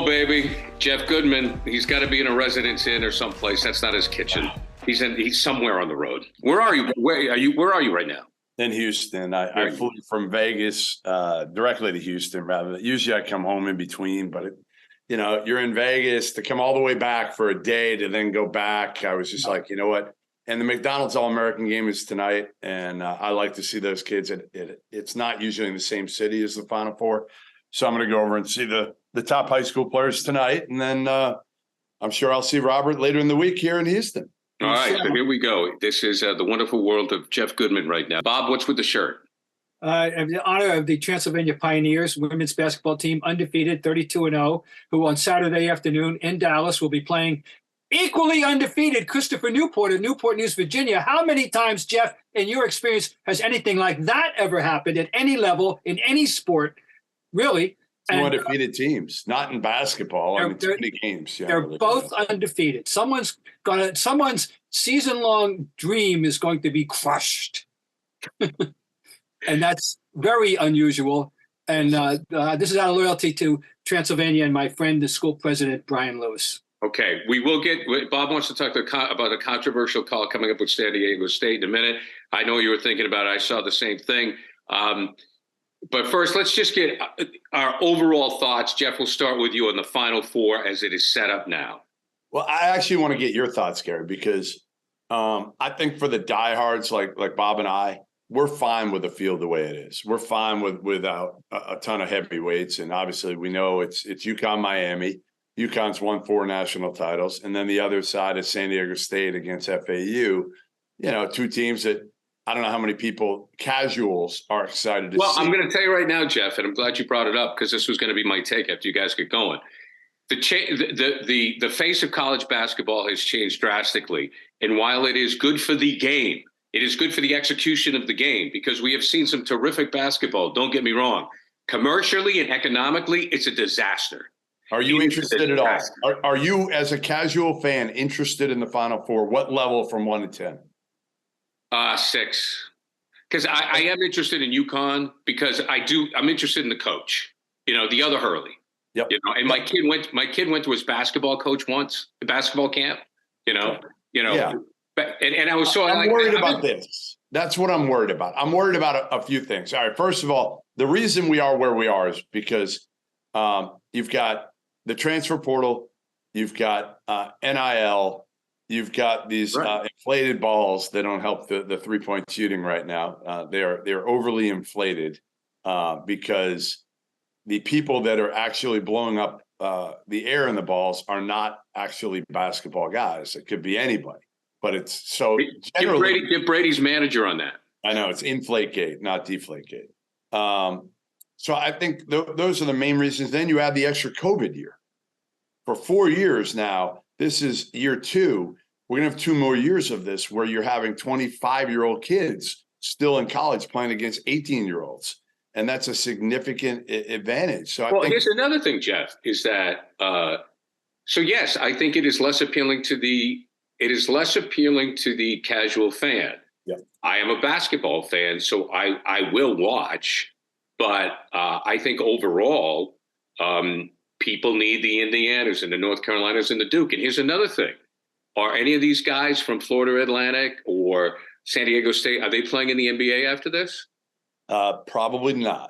roll, baby. Jeff Goodman, he's got to be in a residence inn or someplace. That's not his kitchen. He's somewhere on the road. Where are you? Where are you right now? In Houston. I flew from Vegas directly to Houston. Usually I come home in between, but you're in Vegas to come all the way back for a day to then go back. I was just like, you know what? And the McDonald's All-American game is tonight, and I like to see those kids. It's not usually in the same city as the Final Four, so I'm going to go over and see the top high school players tonight, and then I'm sure I'll see Robert later in the week here in Houston. All right, so here we go. This is the wonderful world of Jeff Goodman right now. Bob, what's with the shirt? In the honor of the Transylvania Pioneers women's basketball team, undefeated, 32-0, who on Saturday afternoon in Dallas will be playing equally undefeated Christopher Newport of Newport News, Virginia. How many times, Jeff, in your experience, has anything like that ever happened at any level in any sport? Really? Two undefeated teams, not in basketball. Too many games. They're both undefeated. Someone's season-long dream is going to be crushed. And that's very unusual. And this is out of loyalty to Transylvania and my friend, the school president, Brian Lewis. Okay, we will get – Bob wants to talk about a controversial call coming up with San Diego State in a minute. I know you were thinking about it. I saw the same thing. But first, let's just get our overall thoughts. Jeff, we'll start with you on the Final Four as it is set up now. Well, I actually want to get your thoughts, Gary, because I think for the diehards like Bob and I, we're fine with the field the way it is. We're fine without a ton of heavyweights. And obviously we know it's UConn, Miami. UConn's won 4 national titles. And then the other side is San Diego State against FAU. Two teams that I don't know how many people, casuals, are excited to see. Well, I'm going to tell you right now, Jeff, and I'm glad you brought it up because this was going to be my take after you guys get going. The face of college basketball has changed drastically. And while it is good for the game, it is good for the execution of the game because we have seen some terrific basketball. Don't get me wrong. Commercially and economically, it's a disaster. Are you interested at all? Are you, as a casual fan, interested in the Final Four? What level from 1 to 10? 6. Because I am interested in UConn because I'm interested in the coach, the other Hurley. Yep. And my kid went to his basketball coach once, the basketball camp, Yeah. And I was so I'm worried about this. That's what I'm worried about. I'm worried about a few things. All right. First of all, the reason we are where we are is because you've got the transfer portal, you've got NIL, you've got these inflated balls that don't help the 3-point shooting right now. They're overly inflated because the people that are actually blowing up the air in the balls are not actually basketball guys. It could be anybody. But it's so generally get Brady's manager on that. I know it's Inflategate, not Deflategate. So I think those are the main reasons. Then you add the extra COVID year. For 4 years now, this is year 2. We're going to have 2 more years of this where you're having 25-year-old kids still in college playing against 18-year-olds. And that's a significant advantage. So here's another thing, Jeff, is that so yes, I think it is less appealing to the casual fan. Yeah. I am a basketball fan, so I will watch. But I think overall, people need the Indianas and the North Carolinas and the Duke. And here's another thing. Are any of these guys from Florida Atlantic or San Diego State, are they playing in the NBA after this? Probably not.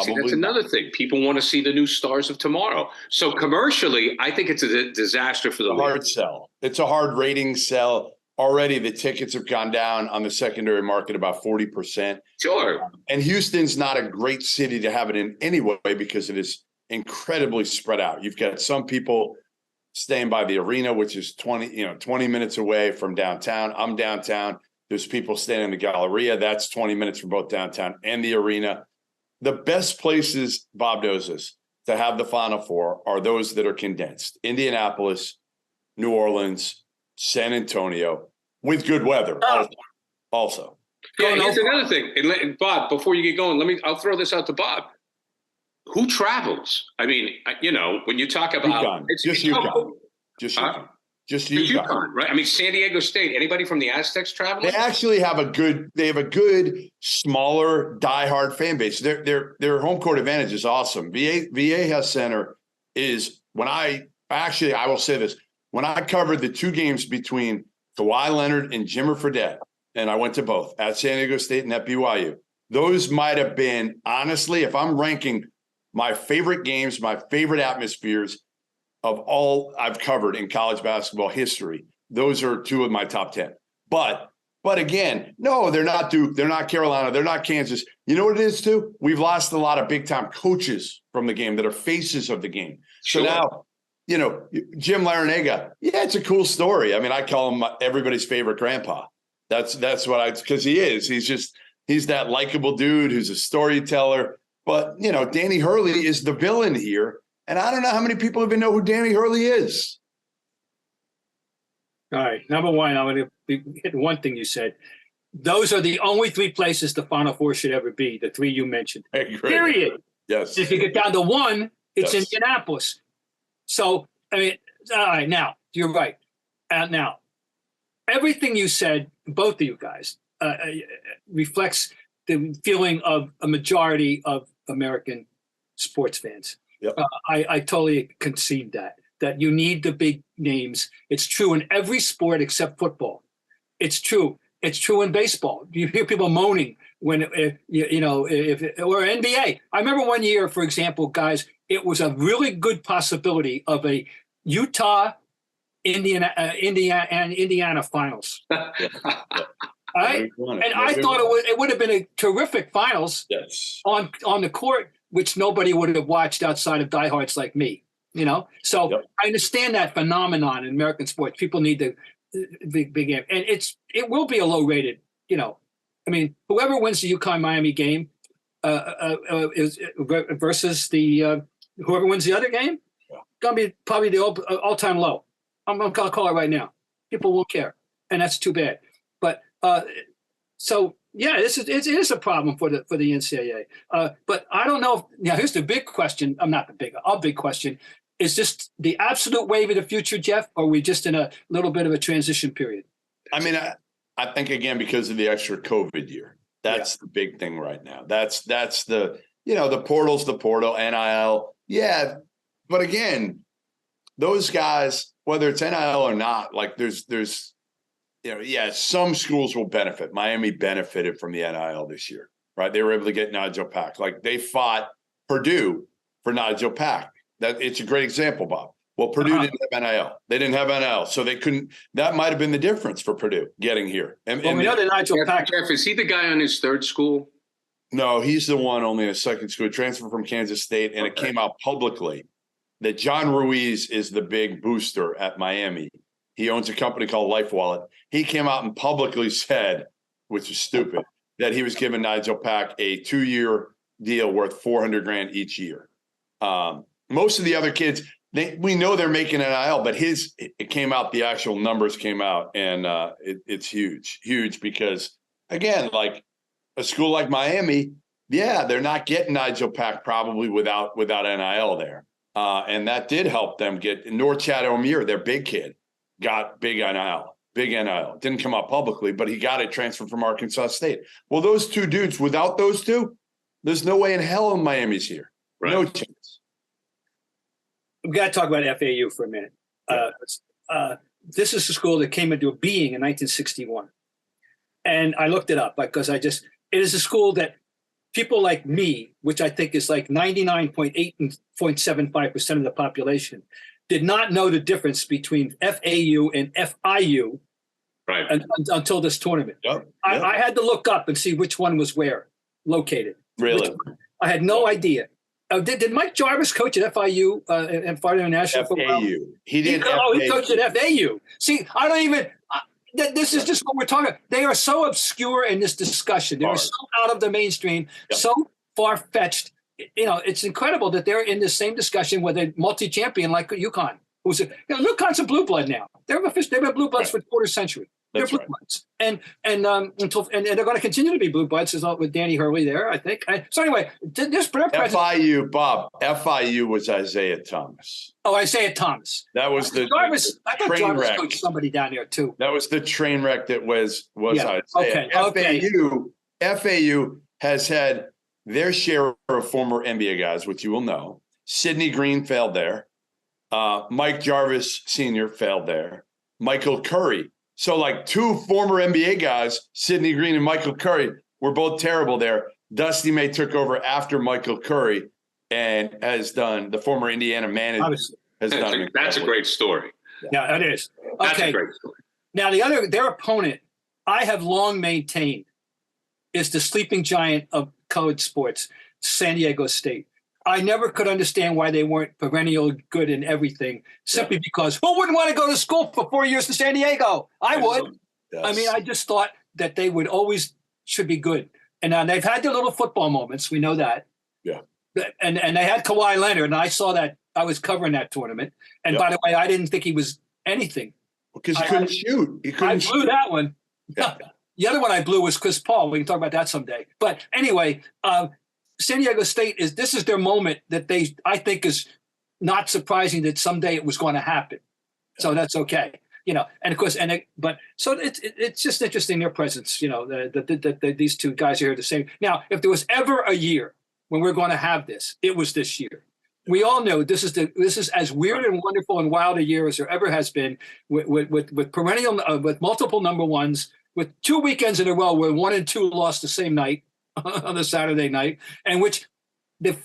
See, that's another thing. People want to see the new stars of tomorrow. So commercially, I think it's a disaster for the league. Hard sell. It's a hard rating sell. Already the tickets have gone down on the secondary market about 40%. Sure. And Houston's not a great city to have it in any way because it is incredibly spread out. You've got some people staying by the arena, which is 20 minutes away from downtown. I'm downtown. There's people staying in the Galleria. That's 20 minutes from both downtown and the arena. The best places, Bob knows this, to have the Final Four are those that are condensed. Indianapolis, New Orleans, San Antonio, with good weather also. Yeah, here's another thing. And Bob, before you get going, I'll throw this out to Bob. Who travels? I mean, when you talk about UConn. Just UConn. Just UConn, right? I mean, San Diego State. Anybody from the Aztecs traveling? They actually have a good smaller, diehard fan base. Their home court advantage is awesome. Vieja Center is I will say this, when I covered the 2 games between Kawhi Leonard and Jimmer Fredette, and I went to both at San Diego State and at BYU, those might have been, honestly, if I'm ranking my favorite games, my favorite atmospheres of all I've covered in college basketball history, those are 2 of my top 10. But again, no, they're not Duke, they're not Carolina, they're not Kansas. You know what it is too? We've lost a lot of big time coaches from the game that are faces of the game. Sure. So now, Jim Larinaga, yeah, it's a cool story. I mean, I call him everybody's favorite grandpa. That's because he is. He's that likable dude who's a storyteller. But, Danny Hurley is the villain here. And I don't know how many people even know who Danny Hurley is. All right. Number one, I'm going to hit one thing you said. Those are the only 3 places the Final Four should ever be, the 3 you mentioned. Period. Yes. If you get down to 1, it's Yes. Indianapolis. So, I mean, all right, now, you're right. Now, everything you said, both of you guys, reflects the feeling of a majority of American sports fans. Yep. I totally concede that you need the big names. It's true in every sport except football. It's true. It's true in baseball. You hear people moaning when, or NBA. I remember one year, for example, guys, it was a really good possibility of a Utah, Indiana finals. Right? And I thought it would have been a terrific finals on the court, which nobody would have watched outside of diehards like me. So I understand that phenomenon in American sports. People need the big game, and it will be a low rated. I mean, whoever wins the UConn-Miami game is versus the whoever wins the other game, gonna be probably the all-time low. I'm gonna call it right now. People won't care, and that's too bad. But so yeah, it is a problem for the NCAA. But I don't know. Here's the big question. Our big question. Is this the absolute wave of the future, Jeff, or are we just in a little bit of a transition period? I mean, I think, again, because of the extra COVID year, that's the big thing right now. That's the, the portal's the portal, NIL. Yeah. But again, those guys, whether it's NIL or not, like there's some schools will benefit. Miami benefited from the NIL this year, right? They were able to get Nigel Pack. Like they fought Purdue for Nigel Pack. It's a great example, Bob. Well, Purdue didn't have NIL. They didn't have NIL, so they couldn't. That might have been the difference for Purdue getting here. And we know that Nigel Pack. Jeff, is he the guy on his 3rd school? No, he's the one only in his 2nd school. Transfer from Kansas State, and it came out publicly that John Ruiz is the big booster at Miami. He owns a company called Life Wallet. He came out and publicly said, which is stupid, that he was giving Nigel Pack a 2-year deal worth $400,000 each year. Most of the other kids, we know they're making NIL, but it came out, the actual numbers came out, and it's huge because, again, like a school like Miami, they're not getting Nigel Pack probably without NIL there. And that did help them get North Chad O'Meara, their big kid, got big NIL. Didn't come out publicly, but he got it transferred from Arkansas State. Well, those 2 dudes, without those 2, there's no way in hell Miami's here. Right. No chance. We've got to talk about FAU for a minute. This is a school that came into being in 1961. And I looked it up because it is a school that people like me, which I think is like 99.8.75% of the population, did not know the difference between FAU and FIU until this tournament. I had to look up and see which one was where located. Really? I had no idea. Did Mike Jarvis coach at FIU and Florida International? FAU. He did. He coached at FAU. See, I don't even. This is just what we're talking about. They are so obscure in this discussion. They're so out of the mainstream, so far-fetched. It's incredible that they're in the same discussion with a multi-champion like UConn. UConn's a blue blood now. They've been blue bloods for a quarter century. They're blue bloods, and they're going to continue to be blue bloods with Danny Hurley there, I think. So anyway, this FIU, Bob. FIU was Isaiah Thomas. Oh, Isaiah Thomas. That was the Jarvis. I thought Jarvis coached somebody down there too. That was the train wreck that was Isaiah. Okay. FAU has had their share of former NBA guys, which you will know. Sidney Green failed there. Mike Jarvis Sr. failed there. Michael Curry. So like two former NBA guys, Sidney Green and Michael Curry, were both terrible there. Dusty May took over after Michael Curry and has done, the former Indiana manager has done. That's a great story. Yeah, it is. That's Okay. a great story. Now, their opponent, I have long maintained, is the sleeping giant of college sports, San Diego State. I never could understand why they weren't perennial good in everything, simply because who wouldn't want to go to school for 4 years in San Diego? I would. Yes. I mean, I just thought that they would always should be good. And they've had their little football moments. We know that. Yeah. And they had Kawhi Leonard, and I saw that. I was covering that tournament. And by the way, I didn't think he was anything. Because he couldn't shoot. I blew that one. Yeah. The other one I blew was Chris Paul. We can talk about that someday. But anyway, San Diego State this is their moment that I think is not surprising that someday it was going to happen. So that's okay. And of course, so it's just interesting, their presence, that these two guys are here the same. Now, if there was ever a year when we're going to have this, it was this year. We all know this is as weird and wonderful and wild a year as there ever has been with perennial, with multiple number ones, with 2 weekends in a row where 1 and 2 lost the same night on the Saturday night, and which the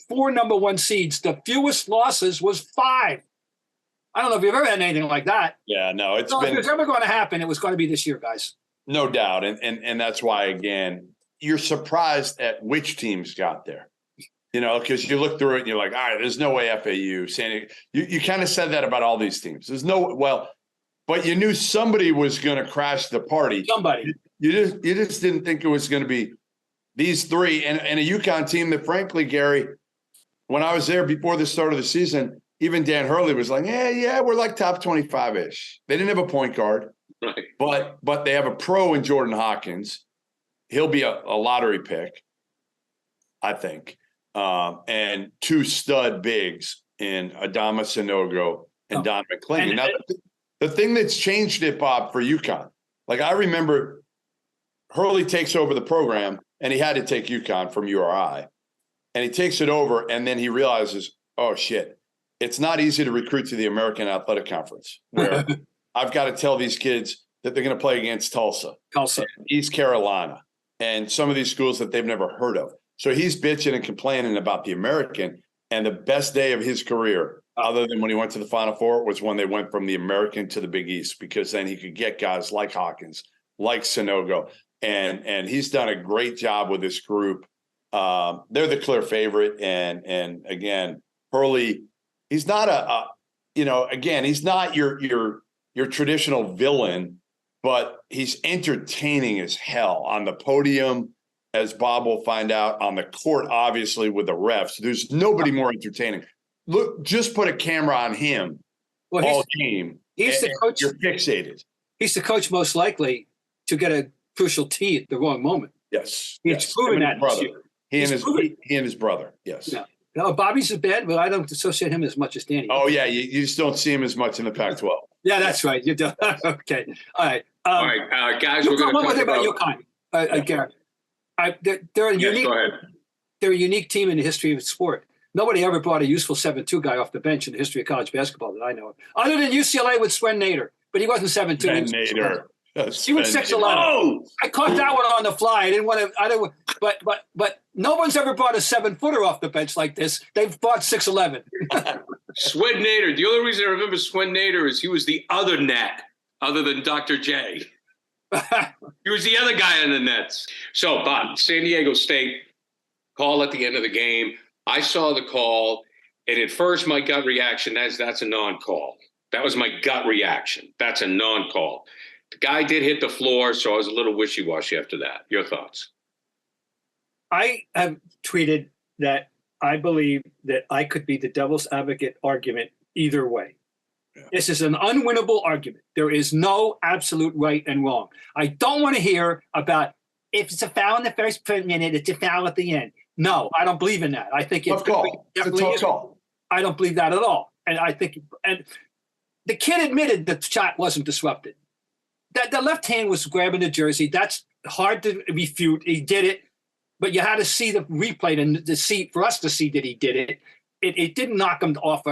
4 number 1 seeds, the fewest losses was 5. I don't know if you've ever had anything like that. Yeah, no, if it was ever going to happen, it was going to be this year, guys. No doubt. And that's why, again, you're surprised at which teams got there. Because you look through it and you're like, all right, there's no way FAU, San Diego. You kind of said that about all these teams. But you knew somebody was going to crash the party. Somebody. You just didn't think it was going to be these three and a UConn team that, frankly, Gary, when I was there before the start of the season, even Dan Hurley was like, yeah, we're like top 25-ish. They didn't have a point guard, right? But they have a pro in Jordan Hawkins. He'll be a lottery pick, I think. And 2 stud bigs in Adama Sanogo and Don McClain. Now, the thing that's changed it, Bob, for UConn, like I remember Hurley takes over the program, and he had to take UConn from URI. And he takes it over, and then he realizes, oh, shit, it's not easy to recruit to the American Athletic Conference, where I've got to tell these kids that they're going to play against Tulsa, East Carolina, and some of these schools that they've never heard of. So he's bitching and complaining about the American, and the best day of his career, other than when he went to the Final Four, was when they went from the American to the Big East, because then he could get guys like Hawkins, like Sanogo, and he's done a great job with this group. They're the clear favorite, and again, Hurley, he's not he's not your traditional villain, but he's entertaining as hell on the podium, as Bob will find out, on the court, obviously, with the refs. There's nobody more entertaining. Look, just put a camera on him all game. He's the coach. You're fixated. He's the coach most likely to get a crucial tee at the wrong moment. Yes. He's proven that this year. He and his brother, yes. Yeah. No, Bobby's a bad, but I don't associate him as much as Danny. Oh, yeah. You just don't see him as much in the Pac-12. Yeah, that's right. You do. Okay. All right. All right, guys, we're going to talk about UConn. Garrett. They're a unique team in the history of sport. Nobody ever brought a useful 7'2" guy off the bench in the history of college basketball that I know of, other than UCLA with Swen Nader. But he wasn't 7'2". He was 6'11". Oh! I caught that one on the fly. I didn't want to. But no one's ever brought a 7-footer off the bench like this. They've brought 6'11". Swen Nader. The only reason I remember Swen Nader is he was the other net, other than Dr. J. He was the other guy in the Nets. So, Bob, San Diego State call at the end of the game. I saw the call, and at first my gut reaction that's a non-call. That was my gut reaction. That's a non-call. The guy did hit the floor, so I was a little wishy-washy after that. Your thoughts? I have tweeted that I believe that I could be the devil's advocate argument either way. Yeah. This is an unwinnable argument. There is no absolute right and wrong. I don't want to hear about if it's a foul in the first minute, it's a foul at the end. No, I don't believe in that. I think it's a tough call. I don't believe that at all. And I think, and the kid admitted the shot wasn't disrupted. That the left hand was grabbing the jersey. That's hard to refute. He did it, but you had to see the replay for us to see that he did it. It didn't knock him off.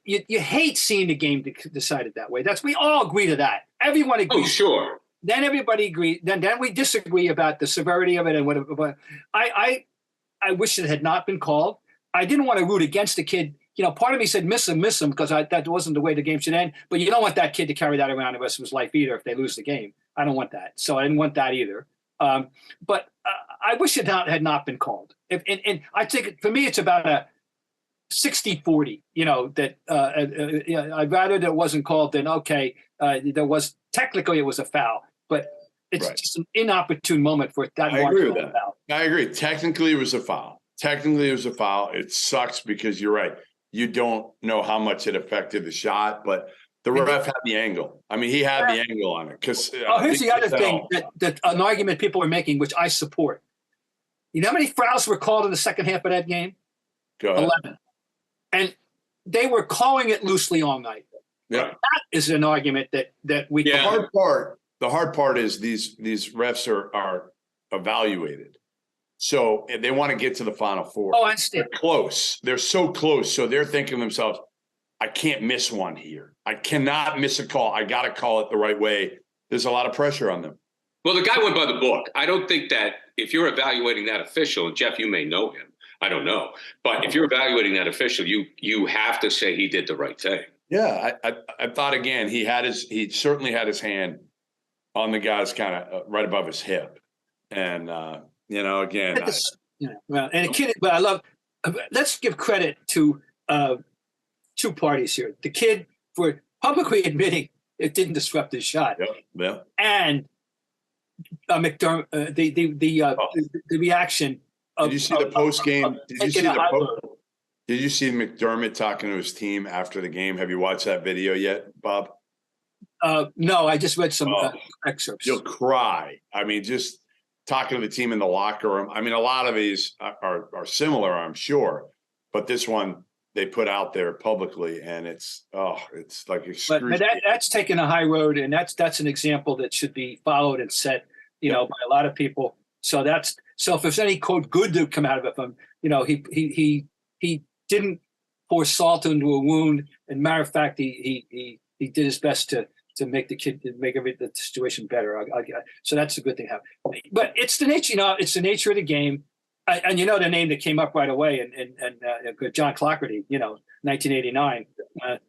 you hate seeing the game decided that way. We all agree to that. Everyone agrees. Oh, sure. Then everybody agrees. Then we disagree about the severity of it and whatever. But I wish it had not been called. I didn't want to root against the kid. Part of me said miss him, because that wasn't the way the game should end. But you don't want that kid to carry that around the rest of his life either if they lose the game. I don't want that. So I didn't want that either. But I wish it had not been called. And I think for me, it's about a 60-40, I'd rather that it wasn't called than, technically it was a foul, but it's just an inopportune moment for that. I agree with that. I agree. Technically it was a foul. It sucks because you're right. You don't know how much it affected the shot, but the ref had the angle. I mean, he had the angle on it. Because here's the other thing that an argument people are making, which I support. You know how many fouls were called in the second half of that game? Go ahead. 11. And they were calling it loosely all night. Yeah. That is an argument that we The hard part is these refs are evaluated. So they want to get to the Final Four. Oh, I understand. They're close. They're so close. So they're thinking to themselves, I can't miss one here. I cannot miss a call. I got to call it the right way. There's a lot of pressure on them. Well, the guy went by the book. I don't think that if you're evaluating that official, and Jeff, you may know him. I don't know. But if you're evaluating that official, you have to say he did the right thing. Yeah, I thought, again, he certainly had his hand on the guy's kind of right above his hip. And, again. Well, and a kid, but I love, let's give credit to two parties here. The kid for publicly admitting it didn't disrupt his shot. Yeah. And McDermott, the reaction. Did you see the post game? Did you see McDermott talking to his team after the game? Have you watched that video yet, Bob? No, I just read some excerpts. You'll cry. I mean, just talking to the team in the locker room. I mean, a lot of these are similar, I'm sure, but this one they put out there publicly, and it's like but that's taking a high road, and that's an example that should be followed and set, by a lot of people. So if there's any quote good to come out of it from, he didn't pour salt into a wound. And matter of fact, he did his best to make the situation better. So that's a good thing. But it's the nature, it's the nature of the game. And the name that came up right away, and John Clougherty, 1989,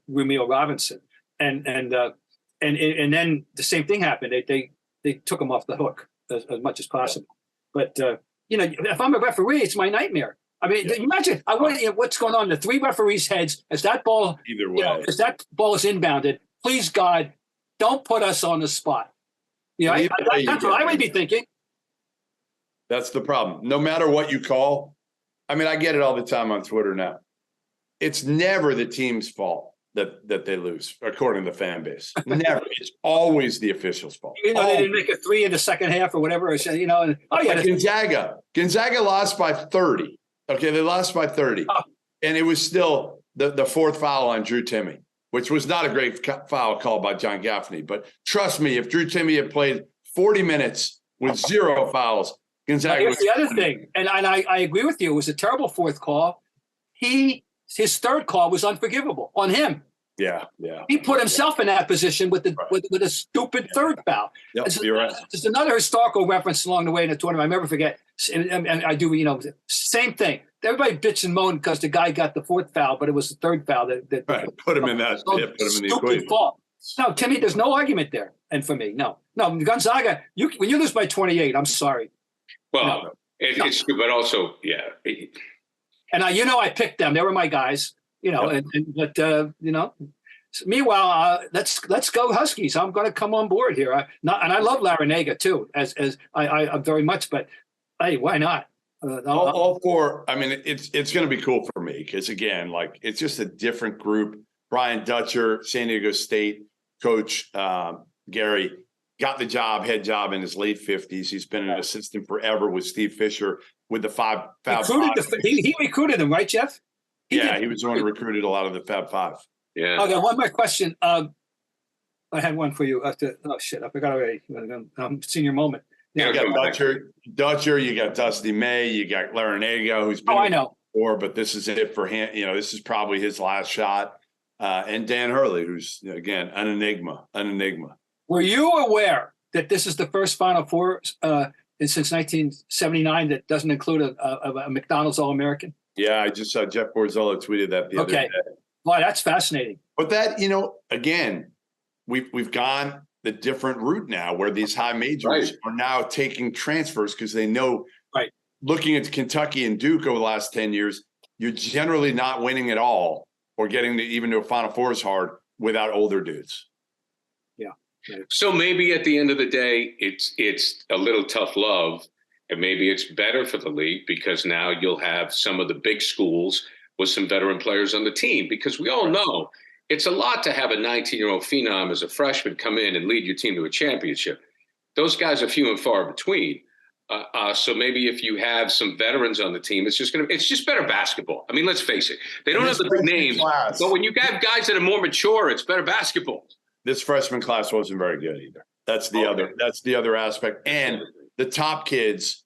Romeo Robinson, and then the same thing happened. They took him off the hook as much as possible. But if I'm a referee, it's my nightmare. I mean, imagine what's going on in the three referees' heads as that ball, either way, as that ball is inbounded. Please God, don't put us on the spot. That's what I would be thinking. That's the problem. No matter what you call, I mean, I get it all the time on Twitter now. It's never the team's fault that they lose, according to the fan base. Never. It's always the official's fault. They didn't make a three in the second half or whatever. Gonzaga lost by 30. Okay, they lost by 30. Oh. And it was still the fourth foul on Drew Timme, which was not a great foul called by John Gaffney. But trust me, if Drew Timme had played 40 minutes with 0 fouls, Gonzaga here's the other thing, and I agree with you. It was a terrible fourth call. His third call was unforgivable on him. Yeah. He put himself in that position with a stupid third foul. Yep, you're right. There's another historical reference along the way in the tournament. I never forget. And I do, same thing. Everybody bitched and moaned because the guy got the fourth foul, but it was the third foul that put him in that. Put him in the equation. Fault. No, Timmy, there's no argument there. And for me, no, Gonzaga. When you lose by 28, I'm sorry. Well, it's but also, yeah. And I picked them. They were my guys. Meanwhile, let's go Huskies. I'm going to come on board here. And I love Larinaga too, as I very much. But hey, why not? All four. I mean, it's going to be cool for me because again, it's just a different group. Brian Dutcher, San Diego State coach, Gary got the head job in his late 50s. He's been an assistant forever with Steve Fisher with the Fab Five. He recruited him, right, Jeff? He was the one who recruited a lot of the Fab Five. Yeah. Okay, one more question. I had one for you. I forgot already. Senior moment. You got Dutcher, you got Dusty May, you got Larinaga, who's been I know. before, but this is it for him. This is probably his last shot. And Dan Hurley, who's, again, an enigma. Were you aware that this is the first Final Four since 1979 that doesn't include a McDonald's All-American? Yeah, I just saw Jeff Borzello tweeted that the other day. Well, that's fascinating. But that, again, we've gone the different route now where these high majors are now taking transfers because they know, looking at Kentucky and Duke over the last 10 years, you're generally not winning at all or getting even to a Final Four is hard without older dudes. Yeah. So maybe at the end of the day, it's a little tough love, and maybe it's better for the league because now you'll have some of the big schools with some veteran players on the team, because we all know it's a lot to have a 19-year-old phenom as a freshman come in and lead your team to a championship. Those guys are few and far between. So maybe if you have some veterans on the team, it's just better basketball. I mean, let's face it. They don't have the big names, but when you have guys that are more mature, it's better basketball. This freshman class wasn't very good either. That's the other aspect. And the top kids,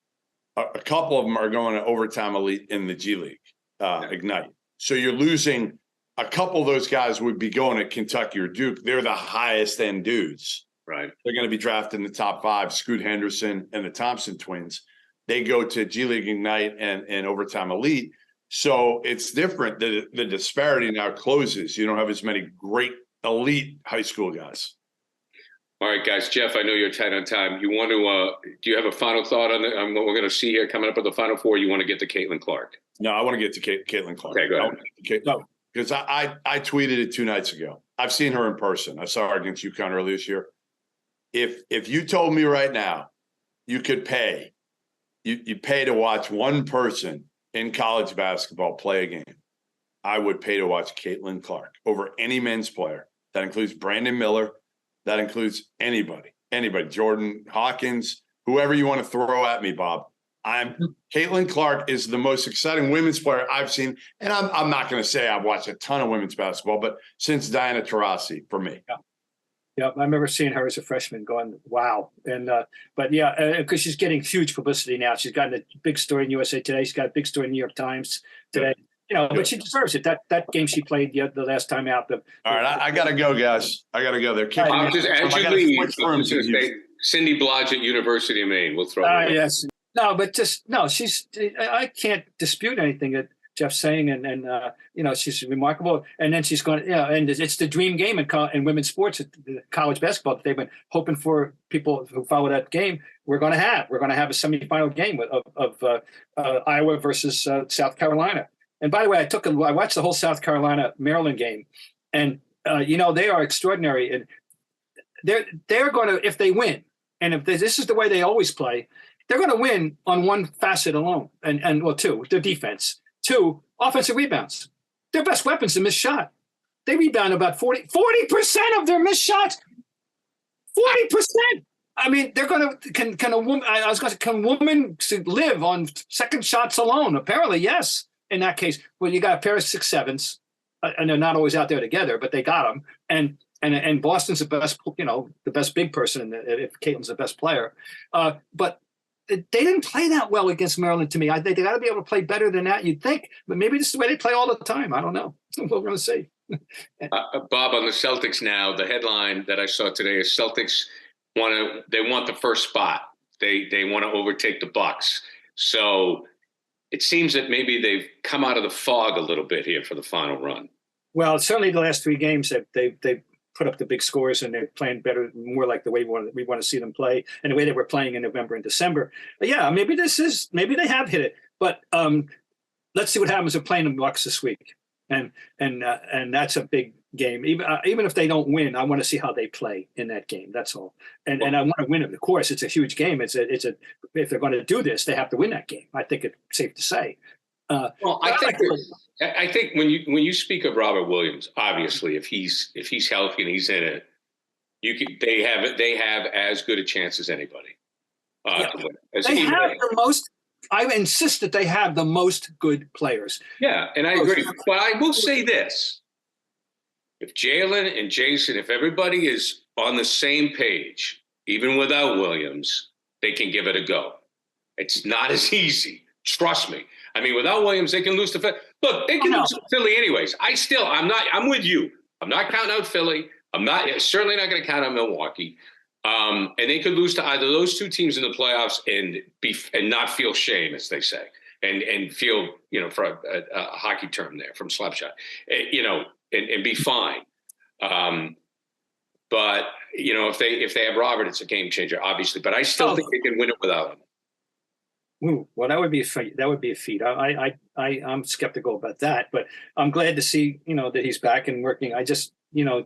a couple of them are going to overtime elite in the G League, Ignite. So you're losing a couple of those guys would be going to Kentucky or Duke. They're the highest end dudes. Right. They're going to be drafted in the top 5, Scoot Henderson and the Thompson twins. They go to G League Ignite and overtime elite. So it's different. The disparity now closes. You don't have as many great elite high school guys. All right, guys. Jeff, I know you're tight on time. You want to? Do you have a final thought on what we're going to see here coming up with the Final Four? You want to get to Caitlin Clark? No, I want to get to Caitlin Clark. Okay, go ahead. No, because I tweeted it 2 nights ago. I've seen her in person. I saw her against UConn earlier this year. If you told me right now you could pay, you pay to watch one person in college basketball play a game, I would pay to watch Caitlin Clark over any men's player. That includes Brandon Miller. That includes anybody, Jordan Hawkins, whoever you want to throw at me, Bob. Caitlin Clark is the most exciting women's player I've seen. And I'm not going to say I've watched a ton of women's basketball, but since Diana Taurasi for me. Yeah, I remember seeing her as a freshman going, wow. And but yeah, because she's getting huge publicity now. She's gotten a big story in USA Today. She's got a big story in New York Times today. But she deserves it. That game she played the last time out. All right, I got to go, guys. I got to go. They're kicking me. As you leave, Cindy Blodgett, University of Maine. We'll throw her. Yes. No, but she's. I can't dispute anything that Jeff's saying, and she's remarkable. And then she's going, and it's the dream game in women's sports, college basketball that they've been hoping for. People who follow that game, we're going to have a semifinal game of Iowa versus South Carolina. And by the way, I watched the whole South Carolina Maryland game, and they are extraordinary. And they're going to, if they win, and if this is the way they always play, they're going to win on one facet alone, and 2, their defense. 2, offensive rebounds. Their best weapon's the missed shot. They rebound about 40% of their missed shots. 40%. I mean, they're going to can a woman? I was going to say, can women live on second shots alone? Apparently, yes. In that case, well, you got a pair of 6'7s, and they're not always out there together, but they got them. And Boston's the best, the best big person. If Caitlin's the best player, but they didn't play that well against Maryland to me. They got to be able to play better than that, you'd think. But maybe this is the way they play all the time. I don't know. We're going to see. Bob, on the Celtics now, the headline that I saw today is Celtics want the first spot. They want to overtake the Bucks. So it seems that maybe they've come out of the fog a little bit here for the final run. Well, certainly the last 3 games they put up the big scores, and they're playing better, more like the way we want to see them play, and the way they were playing in November and December. But yeah, maybe they have hit it. But let's see what happens with playing the Bucks this week, and that's a big game. Even if they don't win, I want to see how they play in that game. That's all. And I want to win it. Of course, it's a huge game. It's a if they're going to do this, they have to win that game. I think it's safe to say. I think when you speak of Robert Williams, obviously, if he's healthy and he's in it, they have as good a chance as anybody. They have the most. I insist that they have the most good players. Yeah, and I agree. But I will say this. If Jalen and Jason, if everybody is on the same page, even without Williams, they can give it a go. It's not as easy. Trust me. I mean, without Williams, they can lose to Philly. Look, they can lose to Philly anyways. I'm with you. I'm not counting out Philly. Certainly not going to count out Milwaukee. And they could lose to either those two teams in the playoffs and not feel shame, as they say, and feel, for a hockey term there from Slapshot, and be fine. But if they have Robert, it's a game changer, obviously. But I still think they can win it without him. Ooh, well, that would be a feat. That would be a feat. I'm skeptical about that, but I'm glad to see that he's back and working. I just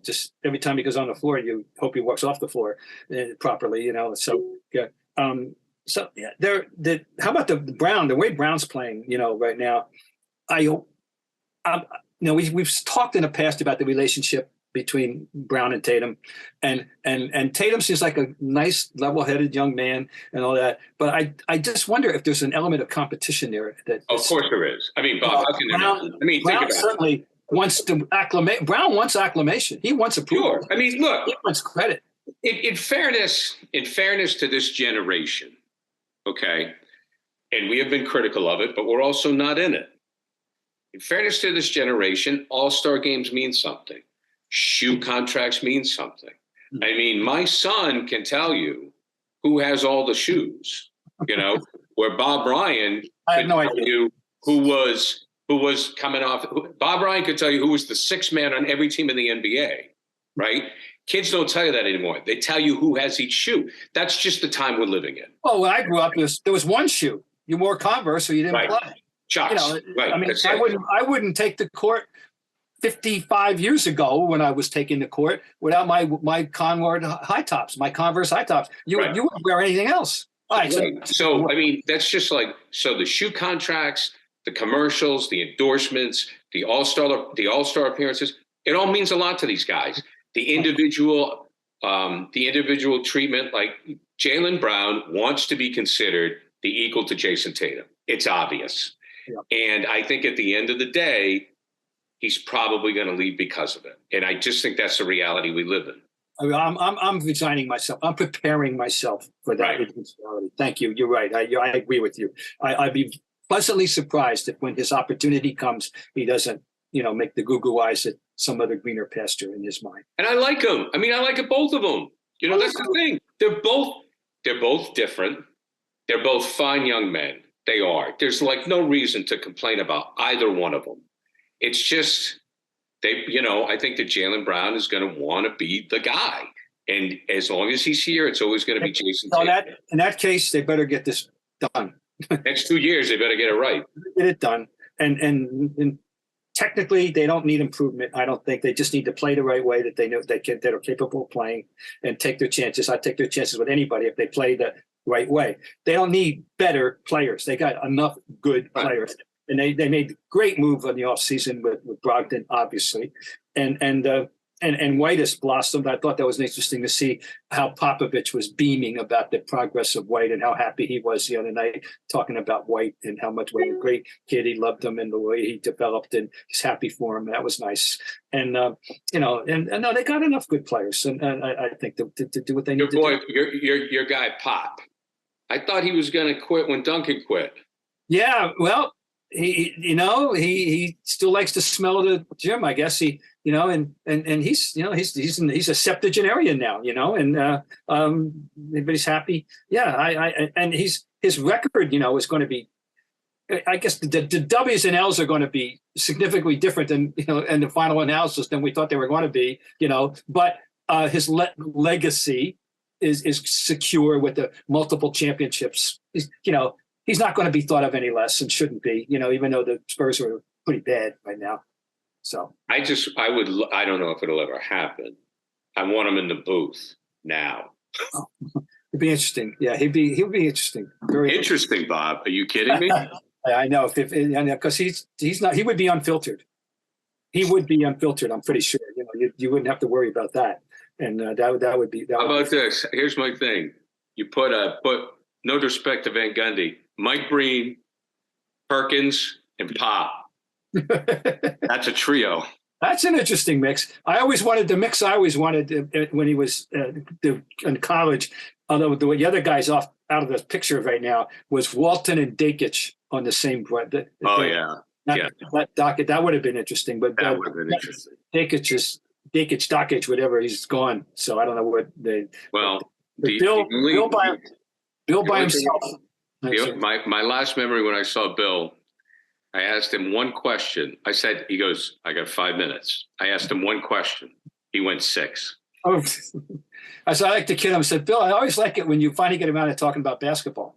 just every time he goes on the floor, you hope he walks off the floor properly. So yeah. So yeah, how about the Brown? The way Brown's playing, right now, we've talked in the past about the relationship between Brown and Tatum, and Tatum seems like a nice, level-headed young man and all that. But I just wonder if there's an element of competition there. Of course there is. I mean, Bob, how can there not? I mean, Brown certainly wants to acclimate. Brown wants acclamation. He wants approval. Sure. I mean, look, he wants credit. In fairness to this generation, okay, and we have been critical of it, but we're also not in it. In fairness to this generation, all-star games mean something. Shoe contracts mean something. I mean, my son can tell you who has all the shoes, where Bob Ryan could tell you who was coming off. Bob Ryan could tell you who was the sixth man on every team in the NBA, right? Kids don't tell you that anymore. They tell you who has each shoe. That's just the time we're living in. Well, when I grew up, there was one shoe. You wore Converse, so you didn't play. Chucks. Right. I mean, I wouldn't take the court 55 years ago when I was taking the court without my Converse high tops, my Converse high tops. You wouldn't wear anything else. All right. So, I mean, that's just like, so the shoe contracts, the commercials, the endorsements, the all-star appearances, it all means a lot to these guys. The individual treatment, like Jaylen Brown wants to be considered the equal to Jason Tatum. It's obvious. Yeah. And I think at the end of the day, he's probably going to leave because of it. And I just think that's the reality we live in. I'm resigning myself. I'm preparing myself for that reality. Thank you. You're right. I agree with you. I'd be pleasantly surprised if when his opportunity comes, he doesn't, make the goo-goo eyes at some other greener pasture in his mind. And I like him. I mean, I like both of them. That's the thing. They're both different. They're both fine young men. They are. There's like no reason to complain about either one of them. It's just I think that Jaylen Brown is going to want to be the guy. And as long as he's here, it's always going to be Jason Tatum. In that case, they better get this done. Next 2 years, they better get it right. Get it done. And technically, they don't need improvement. I don't think. They just need to play the right way that they know that are capable of playing and take their chances. I take their chances with anybody if they play the right way. They don't need better players. They got enough good players. And they made a great move on the offseason with Brogdon, obviously. And White has blossomed. I thought that was interesting to see how Popovich was beaming about the progress of White and how happy he was the other night talking about White and how much White was a great kid. He loved him and the way he developed, and he's happy for him. That was nice. And no, they got enough good players, and I think to do what they need to do. Your guy Pop. I thought he was going to quit when Duncan quit. Yeah, well. He still likes to smell the gym. I guess and he's a septuagenarian now. And everybody's happy. Yeah, and his record, is going to be. I guess the W's and L's are going to be significantly different than in the final analysis than we thought they were going to be. But his legacy is secure with the multiple championships. He's not going to be thought of any less and shouldn't be, even though the Spurs are pretty bad right now. So I don't know if it'll ever happen. I want him in the booth now. It'd be interesting. Yeah, he'll be interesting. Very interesting, Bob. Are you kidding me? I know, because he's not. He would be unfiltered. He would be unfiltered. I'm pretty sure. You wouldn't have to worry about that. And that would be. How about this? Here's my thing. You put no disrespect to Van Gundy. Mike Breen, Perkins, and Pop. That's a trio. That's an interesting mix. I always wanted the mix. I always wanted when he was in college. Although the other guys out of the picture right now was Walton and Dakic on the same. That docket, that would have been interesting. But that would have been interesting. Dakic, whatever. He's gone. So I don't know what they. Well, Bill by himself. My last memory when I saw Bill, I asked him one question. He goes, I got 5 minutes. I asked him one question. He went 6. Oh, I like to kid him. I said, Bill, I always like it when you finally get him out of talking about basketball.